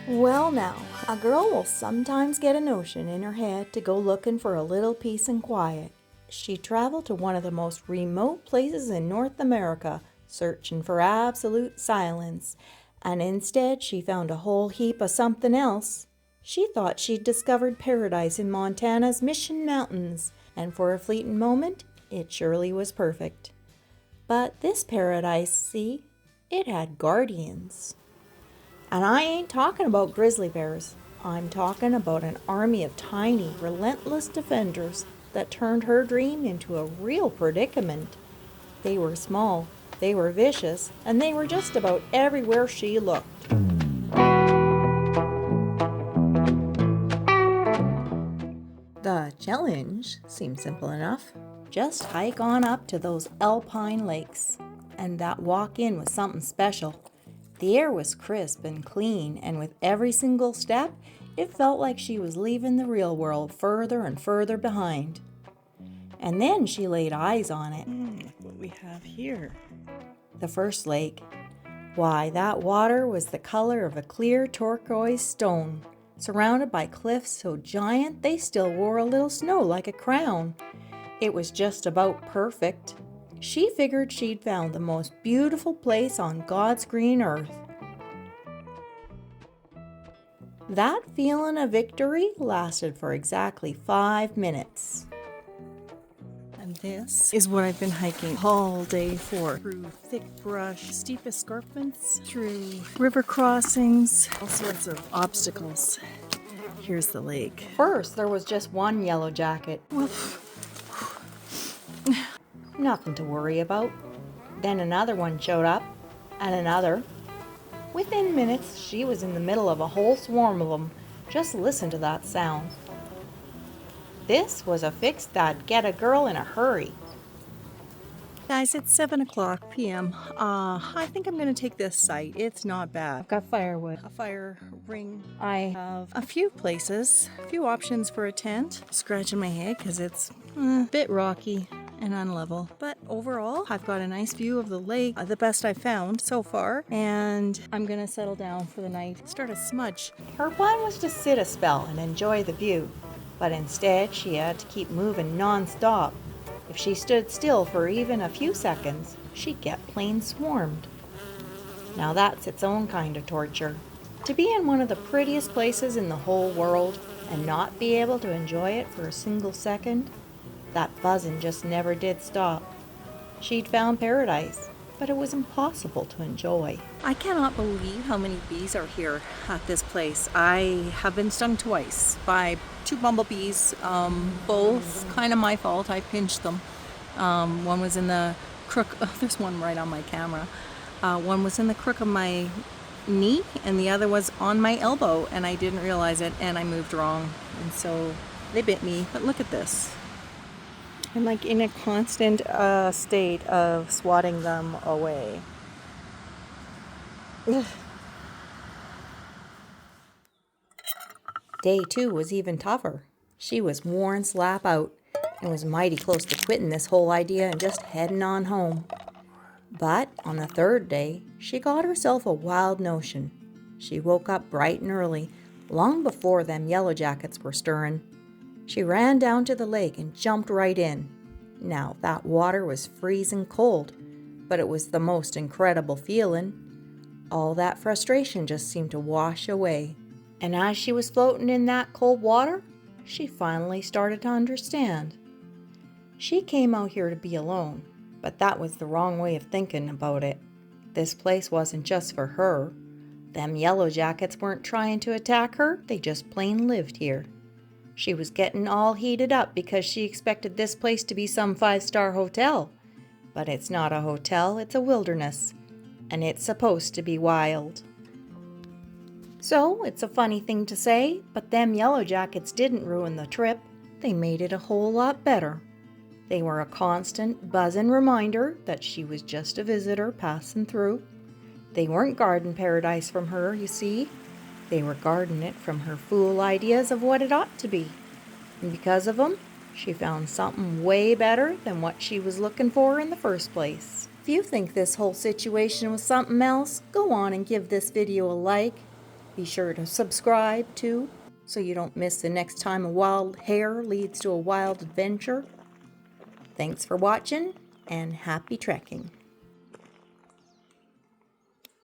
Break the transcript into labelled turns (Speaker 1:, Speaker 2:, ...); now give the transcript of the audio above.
Speaker 1: Well now, a girl will sometimes get a notion in her head to go looking for a little peace and quiet. She traveled to one of the most remote places in North America, searching for absolute silence, and instead she found a whole heap of something else. She thought she'd discovered paradise in Montana's Mission Mountains, and for a fleeting moment, it surely was perfect. But this paradise, see, it had guardians. And I ain't talking about grizzly bears. I'm talking about an army of tiny, relentless defenders that turned her dream into a real predicament. They were small, they were vicious, and they were just about everywhere she looked. The challenge seemed simple enough. Just hike on up to those alpine lakes. And that walk in was something special. The air was crisp and clean, and with every single step, it felt like she was leaving the real world further and further behind. And then she laid eyes on it.
Speaker 2: Look what we have here.
Speaker 1: The first lake. Why, that water was the color of a clear turquoise stone, surrounded by cliffs so giant they still wore a little snow like a crown. It was just about perfect. She figured she'd found the most beautiful place on God's green earth. That feeling of victory lasted for exactly 5 minutes.
Speaker 2: And this is what I've been hiking all day for. Through thick brush, steep escarpments, through river crossings, all sorts of obstacles. Here's the lake.
Speaker 1: First, there was just one yellow jacket.
Speaker 2: Well,
Speaker 1: Nothing to worry about. Then another one showed up, and another. Within minutes, she was in the middle of a whole swarm of them. Just listen to that sound. This was a fix that'd get a girl in a hurry.
Speaker 2: guys, it's 7 o'clock p.m. I think I'm going to take this site. It's not bad. I've got firewood, a fire ring. I have a few places, a few options for a tent. Scratching my head because it's a bit rocky and unlevel. But overall, I've got a nice view of the lake, the best I've found so far. And I'm going to settle down for the night, start a smudge.
Speaker 1: Her plan was to sit a spell and enjoy the view, but instead she had to keep moving nonstop. If she stood still for even a few seconds, she'd get plain swarmed. Now that's its own kind of torture. To be in one of the prettiest places in the whole world and not be able to enjoy it for a single second, that buzzing just never did stop. She'd found paradise, but it was impossible to enjoy.
Speaker 2: I cannot believe how many bees are here at this place. I have been stung twice by 2 bumblebees, both kind of my fault. I pinched them. One was in the crook, there's one right on my camera. One was in the crook of my knee and the other was on my elbow, and I didn't realize it and I moved wrong. And so they bit me, but look at this. I'm like in a constant state of swatting them away. Ugh.
Speaker 1: Day 2 was even tougher. She was worn slap out and was mighty close to quitting this whole idea and just heading on home. But on the 3rd day, she got herself a wild notion. She woke up bright and early, long before them Yellowjackets were stirring. She ran down to the lake and jumped right in. Now, that water was freezing cold, but it was the most incredible feeling. All that frustration just seemed to wash away. And as she was floating in that cold water, she finally started to understand. She came out here to be alone, but that was the wrong way of thinking about it. This place wasn't just for her. Them Yellowjackets weren't trying to attack her, they just plain lived here. She was getting all heated up because she expected this place to be some 5-star hotel. But it's not a hotel, it's a wilderness. And it's supposed to be wild. So, it's a funny thing to say, but them Yellowjackets didn't ruin the trip. They made it a whole lot better. They were a constant, buzzing reminder that she was just a visitor passing through. They weren't guarding paradise from her, you see. They were guarding it from her fool ideas of what it ought to be. And because of them, she found something way better than what she was looking for in the first place. If you think this whole situation was something else, go on and give this video a like. Be sure to subscribe too, so you don't miss the next time a wild hare leads to a wild adventure. Thanks for watching, and happy trekking.